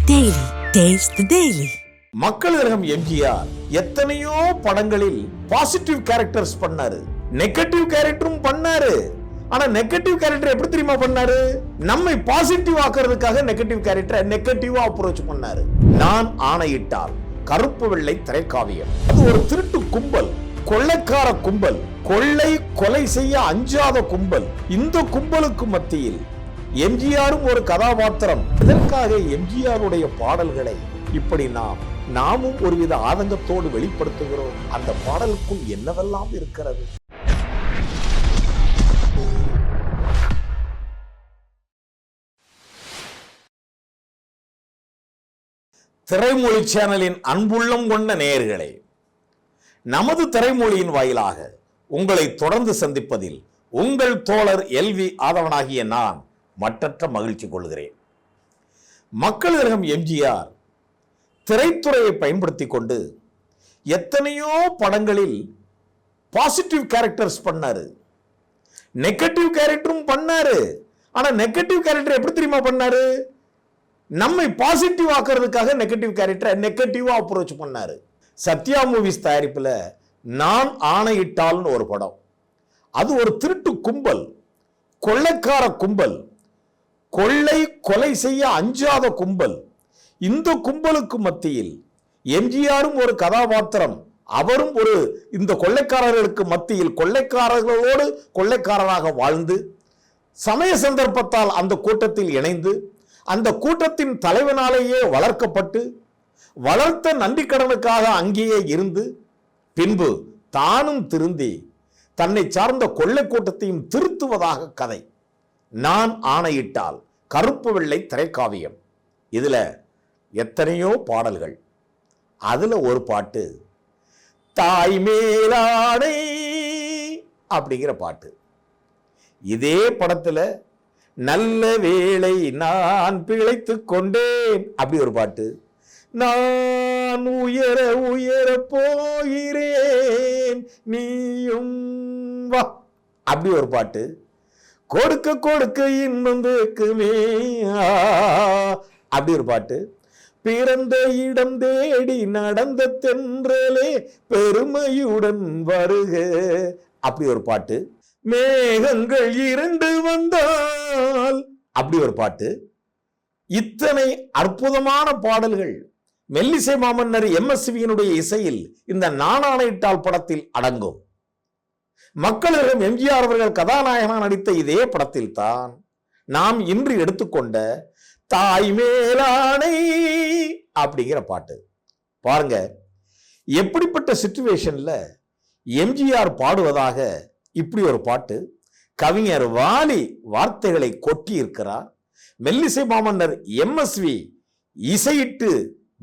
Daily. Taste the Daily. மக்கள் திலகம் எம்ஜிஆர் எத்தனையோ படங்களில் பாசிட்டிவ் கேரக்டர்ஸ் பண்ணாரு, நெகட்டிவ் கேரக்டரும் பண்ணாரு. ஆனா நெகட்டிவ் கேரக்டர் எப்படி தெரியுமா பண்ணாரு? நம்மை பாசிட்டிவ் ஆக்குறதுக்காக நெகட்டிவ் கேரக்டரை நெகட்டிவா அப்ரோச் பண்ணாரு. நான் ஆணையிட்டால் கருப்பு வெள்ளை திரைக்காவியம். அது ஒரு திருட்டு கும்பல், கொள்ளைக்கார கும்பல், கொலை செய்ய அஞ்சாத கும்பல். இந்த கும்பலுக்கு மத்தியில் எம்ஜிஆரும் ஒரு கதாபாத்திரம். இதற்காக எம்ஜிஆருடைய பாடல்களை இப்படி நாமும் ஒருவித ஆதங்கத்தோடு வெளிப்படுத்துகிறோம். அந்த பாடலுக்குள் என்னவெல்லாம் இருக்கிறது? திரைமொழி சேனலின் அன்புள்ளம் கொண்ட நேயர்களே, நமது திரைமொழியின் வாயிலாக உங்களை தொடர்ந்து சந்திப்பதில் உங்கள் தோழர் எல்வி ஆதவனாகிய நான் மற்றற்ற மகிழ்ச்சி கொள்கிறேன். மக்கள் திலகம் எம்ஜிஆர் திரைத்துறையை பயன்படுத்தி கொண்டு எத்தனையோ படங்களில் பாசிட்டிவ் கேரக்டர்ஸ் பண்ணாரு, நெகட்டிவ் கேரக்டரும் பண்ணாரு. ஆனா நெகட்டிவ் கேரக்டர் எப்படி தெரியுமா பண்ணாரு? நம்மை பாசிட்டிவ் ஆக்குறதுக்காக நெகட்டிவ் கேரக்டரை நெகட்டிவா அப்ரோச் பண்ணாரு. சத்யா மூவிஸ் தயாரிப்புல நான் ஆணையிட்டால்னு ஒரு படம். அது ஒரு திருட்டு கும்பல், கொள்ளைக்கார கும்பல், கொலை செய்ய அஞ்சாத கும்பல். இந்த கும்பலுக்கு மத்தியில் எம்ஜிஆரும் ஒரு கதாபாத்திரம். அவரும் இந்த கொள்ளைக்காரர்களுக்கு மத்தியில் கொள்ளைக்காரர்களோடு கொள்ளைக்காரராக வாழ்ந்து சமய சந்தர்ப்பத்தால் அந்த கூட்டத்தில் இணைந்து அந்த கூட்டத்தின் தலைவனாலேயே வளர்க்கப்பட்டு வளர்த்த நன்றி கடனுக்காக அங்கேயே இருந்து பின்பு தானும் திருந்தி தன்னை சார்ந்த கொள்ளை கூட்டத்தையும் திருத்துவதாக கதை. நான் ஆணையிட்டால் கருப்பு வெள்ளை திரைக்காவியம். இதுல எத்தனையோ பாடல்கள். அதுல ஒரு பாட்டு தாய் மேலாடை அப்படிங்கிற பாட்டு. இதே படத்துல நல்ல வேளை நான் பிழைத்து கொண்டேன் அப்படி ஒரு பாட்டு. நான் உயர உயர போகிறேன் நீயும் வா அப்படி ஒரு பாட்டு. கொடுக்க கொடுக்க இன்னும் இருக்குமே அப்படி ஒரு பாட்டு. பிறந்த இடம் தேடி நடந்த தென்றலே பெருமையுடன் வருக அப்படி ஒரு பாட்டு. மேகங்கள் இரண்டு வந்தால் அப்படி ஒரு பாட்டு. இத்தனை அற்புதமான பாடல்கள் மெல்லிசை மாமன்னர் எம்எஸ்வியினுடைய இசையில் இந்த நான் ஆணையிட்டால் படத்தில் அடங்கும். மக்கள் திலகம் எம்ஜிஆர் அவர்கள் கதாநாயகனாக நடித்த இதே படத்தில் தான் நாம் இன்று எடுத்துக்கொண்ட தாய் மேலானை அப்படிங்கிற பாட்டு. பாருங்க, எப்படிப்பட்ட சிச்சுவேஷன்ல எம்ஜிஆர் பாடுவதாக இப்படி ஒரு பாட்டு. கவிஞர் வாலி வார்த்தைகளை கொட்டி இருக்கிறார். மெல்லிசை மாமன்னர் எம்எஸ்வி இசையிட்டு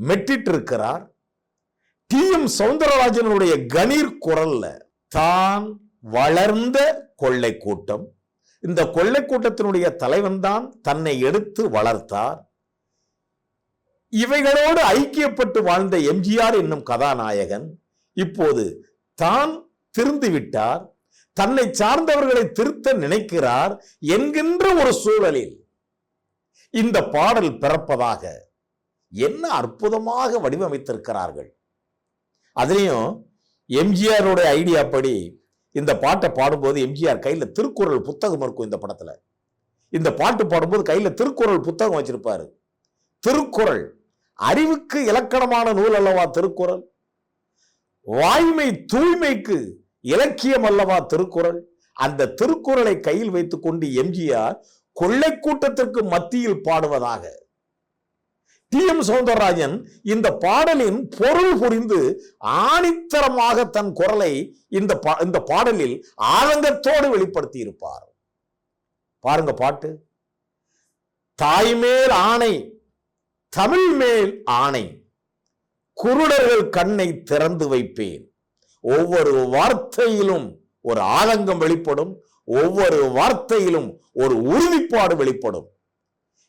மெட்டிட்டு இருக்கிறார். டி.எம். சௌந்தரராஜனுடைய கணீர் குரல்ல தான் வளர்ந்த கொள்ளை கூட்டம். இந்த கொள்ளை கூட்டத்தினுடைய தலைவன் தான் தன்னை எடுத்து வளர்த்தார். இவைகளோடு ஐக்கியப்பட்டு வாழ்ந்த எம்ஜிஆர் என்னும் கதாநாயகன் இப்போது தான் திருந்து விட்டார், தன்னை சார்ந்தவர்களை திருத்த நினைக்கிறார் என்கின்ற ஒரு சூழலில் இந்த பாடல் பிறப்பதாக என்ன அற்புதமாக வடிவமைத்திருக்கிறார்கள். அதுலயும் எம்ஜிஆருடைய ஐடியா படி இந்த பாட்டை பாடும்போது எம்ஜிஆர் கையில திருக்குறள் புத்தகம் இருக்கும். இந்த படத்துல இந்த பாட்டு பாடும்போது கையில திருக்குறள் புத்தகம் வச்சிருப்பாரு. திருக்குறள் அறிவுக்கு இலக்கணமான நூல் அல்லவா திருக்குறள். வாய்மை தூய்மைக்கு இலக்கியம் அல்லவா திருக்குறள். அந்த திருக்குறளை கையில் வைத்துக் கொண்டு எம்ஜிஆர் கொள்ளை கூட்டத்திற்கு மத்தியில் பாடுவதாக டி.எம். சௌந்தரராஜன் இந்த பாடலின் பொருள் புரிந்து ஆணித்தரமாக தன் குரலை இந்த பாடலில் ஆதங்கத்தோடு வெளிப்படுத்தி இருப்பார். பாருங்க பாட்டு. தாய்மேல் ஆணை தமிழ் மேல் ஆணை குருடர்கள் கண்ணை திறந்து வைப்பேன். ஒவ்வொரு வார்த்தையிலும் ஒரு ஆதங்கம் வெளிப்படும், ஒவ்வொரு வார்த்தையிலும் ஒரு உறுதிப்பாடு வெளிப்படும்.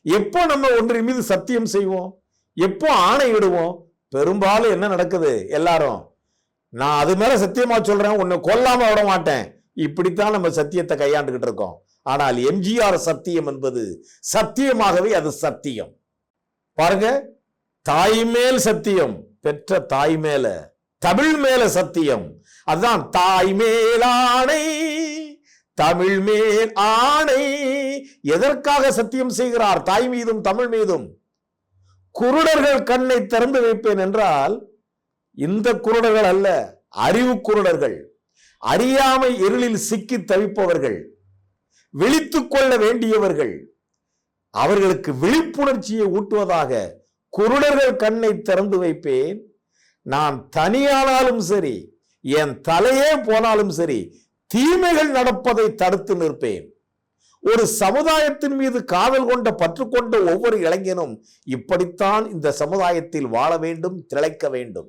எப்போ நம்ம ஒன்றின் மீது சத்தியம் செய்வோம், எப்போ ஆணையிடுவோம், பெரும்பாலும் என்ன நடக்குது? எல்லாரும் நான் அது மேல சத்தியமா சொல்றேன், உன்னை கொல்லாம விட மாட்டேன், இப்படித்தான் நம்ம சத்தியத்தை கையாண்டுகிட்டு இருக்கோம். ஆனால் எம்ஜிஆர் சத்தியம் என்பது சத்தியமாகவே அது சத்தியம். பாருங்க, தாய் மேல் சத்தியம், பெற்ற தாய் மேல, தமிழ் மேல சத்தியம். அதுதான் தாய் மேலாணை, தமிழ் மேல் ஆணை. எதற்காக சத்தியம் செய்கிறார்? தாய் மீதும் தமிழ் மீதும். குருடர்கள் கண்ணை திறந்து வைப்பேன் என்றால் இந்த குருடர்கள் அல்ல, அறிவு குருடர்கள், அறியாமை இருளில் சிக்கி தவிப்பவர்கள், விழித்துக் கொள்ள வேண்டியவர்கள். அவர்களுக்கு விழிப்புணர்ச்சியை ஊட்டுவதாக குருடர்கள் கண்ணை திறந்து வைப்பேன். நான் தனியானாலும் சரி, என் தலையே போனாலும் சரி, தீமைகள் நடப்பதை தடுத்து நிற்பேன். ஒரு சமுதாயத்தின் மீது காதல் கொண்ட பற்று கொண்ட ஒவ்வொரு இளைஞனும் இப்படித்தான் இந்த சமுதாயத்தில் வாழ வேண்டும், திளைக்க வேண்டும்.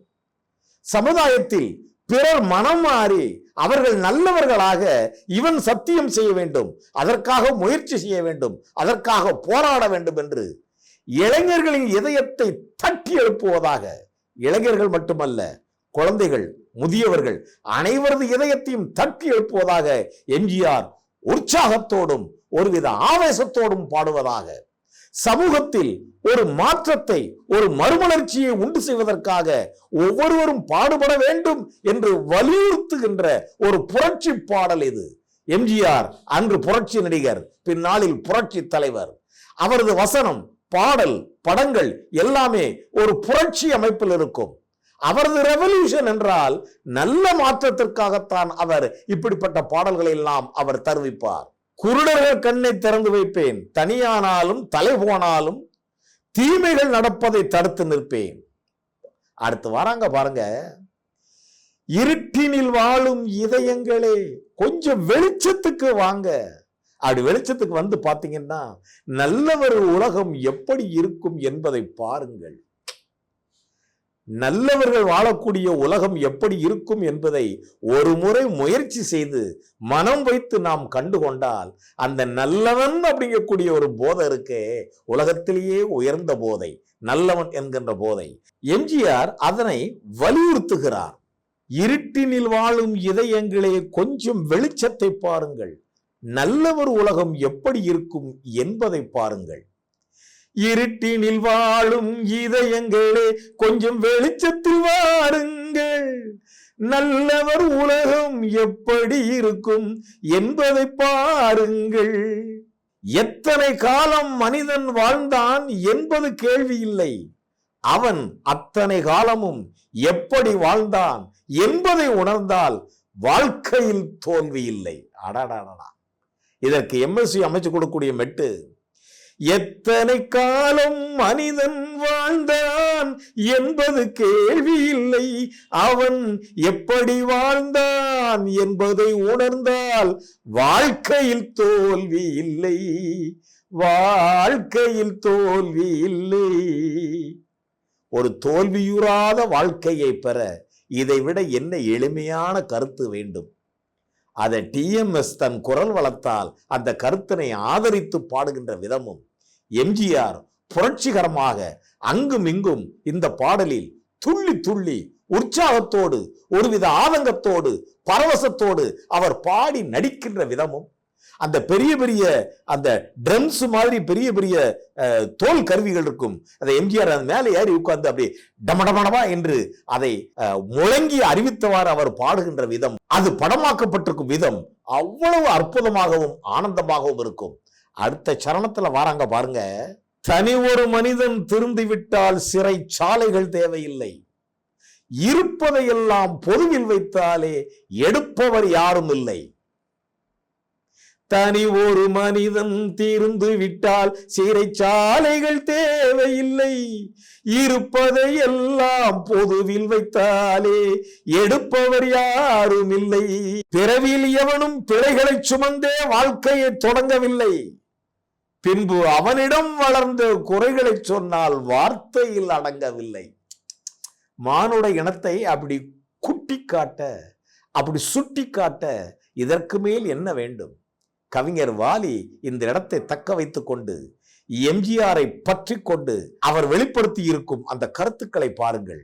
சமுதாயத்தில் பிறர் மனம் மாறி அவர்கள் நல்லவர்களாக இவன் சத்தியம் செய்ய வேண்டும், அதற்காக முயற்சி செய்ய வேண்டும், அதற்காக போராட வேண்டும் என்று இளைஞர்களின் இதயத்தை தட்டி எழுப்புவதாக, இளைஞர்கள் மட்டுமல்ல, குழந்தைகள், முதியவர்கள் அனைவரது இதயத்தையும் தட்டி எழுப்புவதாக எம்ஜிஆர் உற்சாகத்தோடும் ஒருவித ஆவேசத்தோடும் பாடுவதாக, சமூகத்தில் ஒரு மாற்றத்தை, ஒரு மறுமலர்ச்சியை உண்டு செய்வதற்காக ஒவ்வொருவரும் பாடுபட வேண்டும் என்று வலியுறுத்துகின்ற ஒரு புரட்சி பாடல் இது. எம்ஜிஆர் அன்று புரட்சி நடிகர், பின்னாளில் புரட்சி தலைவர். அவரது வசனம், பாடல், படங்கள் எல்லாமே ஒரு புரட்சி அமைப்பில் இருக்கும். அவரது ரெவல்யூஷன் என்றால் நல்ல மாற்றத்திற்காகத்தான் அவர் இப்படிப்பட்ட பாடல்களை எல்லாம் அவர் தருவிப்பார். குருடர்கள் கண்ணை திறந்து வைப்பேன், தனியானாலும் தலை போனாலும் தீமைகள் நடப்பதை தடுத்து நிற்பேன். அடுத்து வராங்க பாருங்க, இருட்டினில் வாழும் இதயங்களே கொஞ்சம் வெளிச்சத்துக்கு வாங்க. அப்படி வெளிச்சத்துக்கு வந்து பாத்தீங்கன்னா நல்லவர் உலகம் எப்படி இருக்கும் என்பதை பாருங்கள். நல்லவர்கள் வாழக்கூடிய உலகம் எப்படி இருக்கும் என்பதை ஒரு முறை முயற்சி செய்து மனம் வைத்து நாம் கண்டுகொண்டால் அந்த நல்லவன் அப்படிங்கக்கூடிய ஒரு போதை இருக்கே, உலகத்திலேயே உயர்ந்த போதை, நல்லவன் என்கின்ற போதை. எம்ஜிஆர் அதனை வலியுறுத்துகிறார். இருட்டினில் வாழும் இதயங்களே கொஞ்சம் வெளிச்சத்தை பாருங்கள், நல்லவர் உலகம் எப்படி இருக்கும் என்பதை பாருங்கள். இருட்டினில் வாழும் இதயங்களே கொஞ்சம் வெளிச்சத்தில் வாருங்கள், நல்லவர் உலகம் எப்படி இருக்கும் என்பதை பாருங்கள். எத்தனை காலம் மனிதன் வாழ்ந்தான் என்பது கேள்வி இல்லை, அவன் அத்தனை காலமும் எப்படி வாழ்ந்தான் என்பதை உணர்ந்தால் வாழ்க்கையில் தோல்வி இல்லை. அடடா, இதற்கு எம்எஸ்சி அமைச்சு கொடுக்கக்கூடிய மெட்டு, எத்தனை காலம் மனிதன் வாழ்ந்தான் என்பது கேள்வி இல்லை, அவன் எப்படி வாழ்ந்தான் என்பதை உணர்ந்தால் வாழ்க்கையில் தோல்வி இல்லை, வாழ்க்கையில் தோல்வி இல்லை. ஒரு தோல்வியுறாத வாழ்க்கையை பெற இதைவிட என்ன எளிமையான கருத்து வேண்டும்? அதை டிஎம்எஸ் தன் குரல் வளத்தால் அந்த கருத்தினை ஆதரித்து பாடுகின்ற விதமும், எம்ஜிஆர் புரட்சிகரமாக அங்கும் இங்கும் இந்த பாடலில் துள்ளி துள்ளி உற்சாகத்தோடு ஒருவித ஆதங்கத்தோடு பரவசத்தோடு அவர் பாடி நடிக்கின்ற விதமும், அந்த பெரிய பெரிய அந்த ட்ரம்ஸ் மாதிரி பெரிய பெரிய தோல் கருவிகள் இருக்கும், அதை எம்ஜிஆர் அந்த மேலே ஏறி உட்கார்ந்து அப்படி டமடமடமா என்று அதை முழங்கி அறிவித்தவாறு அவர் பாடுகின்ற விதம், அது படமாக்கப்பட்டிருக்கும் விதம் அவ்வளவு அற்புதமாகவும் ஆனந்தமாகவும் இருக்கும். அடுத்த சரணத்துல வாராங்க பாருங்க, தனி ஒரு மனிதன் திருந்தி விட்டால் சிறை சாலைகள் தேவையில்லை, இருப்பதையெல்லாம் பொதுவில் வைத்தாலே எடுப்பவர் யாரும் இல்லை. தனி ஒரு மனிதன் தீர்ந்து விட்டால் சிறைச்சாலைகள் தேவையில்லை, இருப்பதை எல்லாம் பொதுவில் வைத்தாலே எடுப்பவர் யாரும் இல்லை. பிறவியில் எவனும் பிழைகளை சுமந்தே வாழ்க்கையை தொடங்கவில்லை, பின்பு அவனிடம் வளர்ந்த குறைகளை சொன்னால் வார்த்தையில் அடங்கவில்லை. மானுட இனத்தை அப்படி குட்டி காட்ட, அப்படி சுட்டி காட்ட இதற்கு மேல் என்ன வேண்டும்? கவிஞர் வாலி இந்த இடத்தை தக்க வைத்துக் கொண்டு எம்ஜிஆரை பற்றி கொண்டு அவர் வெளிப்படுத்தி இருக்கும் அந்த கருத்துக்களை பாருங்கள்.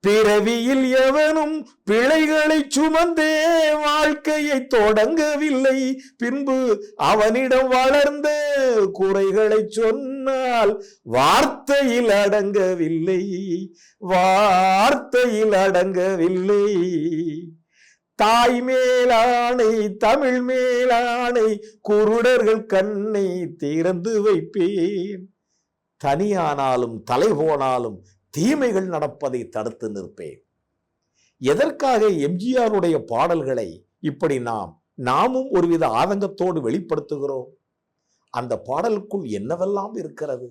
பிறவியில் எவனும் பிழைகளை சுமந்தே வாழ்க்கையை தொடங்கவில்லை. பின்பு அவனிடம் வளர்ந்த குறைகளை சொன்னால் வார்த்தையில் அடங்கவில்லை, வார்த்தையில் அடங்கவில்லை. தாய் மேலானை தமிழ் மேலானை குருடர்கள் கண்ணை திறந்து வைப்பேன். தனியானாலும் தலை போனாலும் தீமைகள் நடப்பதை தடுத்து நிற்பேன். எதற்காக எம்ஜிஆருடைய பாடல்களை இப்படி நாமும் ஒருவித ஆதங்கத்தோடு வெளிப்படுத்துகிறோம்? அந்த பாடலுக்குள் என்னவெல்லாம் இருக்கிறது?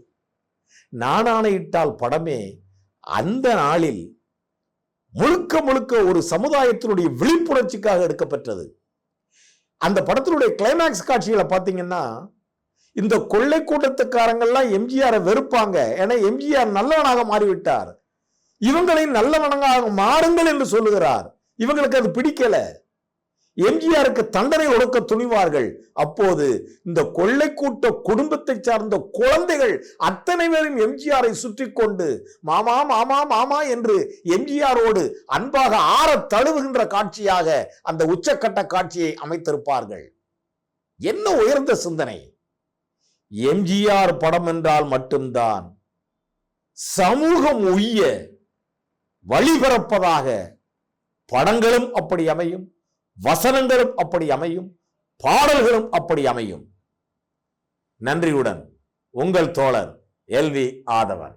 நானானையிட்டால் படமே அந்த நாளில் முழுக்க முழுக்க ஒரு சமுதாயத்தினுடைய விழிப்புணர்ச்சிக்காக எடுக்கப்பட்டது. அந்த படத்தினுடைய கிளைமேக்ஸ் காட்சிகளை பார்த்தீங்கன்னா, இந்த கொள்ளை கூட்டத்துக்காரங்கள்லாம் எம்ஜிஆரை வெறுப்பாங்க. ஏன்னா எம்ஜிஆர் நல்லவனாக மாறிவிட்டார். இவங்களை நல்லவனாக மாறுங்கள் என்று சொல்லுகிறார். இவங்களுக்கு அது பிடிக்கல. எம்ஜிஆருக்கு தண்டனை ஒடுக்க துணிவார்கள். அப்போது இந்த கொள்ளை கூட்ட குடும்பத்தை சார்ந்த குழந்தைகள் அத்தனை பேரும் எம்ஜிஆரை சுற்றி கொண்டு மாமா மாமா மாமா என்று எம்ஜிஆரோடு அன்பாக ஆற தழுவுகின்ற காட்சியாக அந்த உச்சக்கட்ட காட்சியை அமைத்திருப்பார்கள். என்ன உயர்ந்த சிந்தனை! எம்ஜிஆர் படம் என்றால் மட்டும்தான் சமூகம் உய்ய வழிபிறப்பதாக படங்களும் அப்படி அமையும், வசனங்களும் அப்படி அமையும், பாடல்களும் அப்படி அமையும். நன்றியுடன் உங்கள் தோழர் LV ஆதவன்.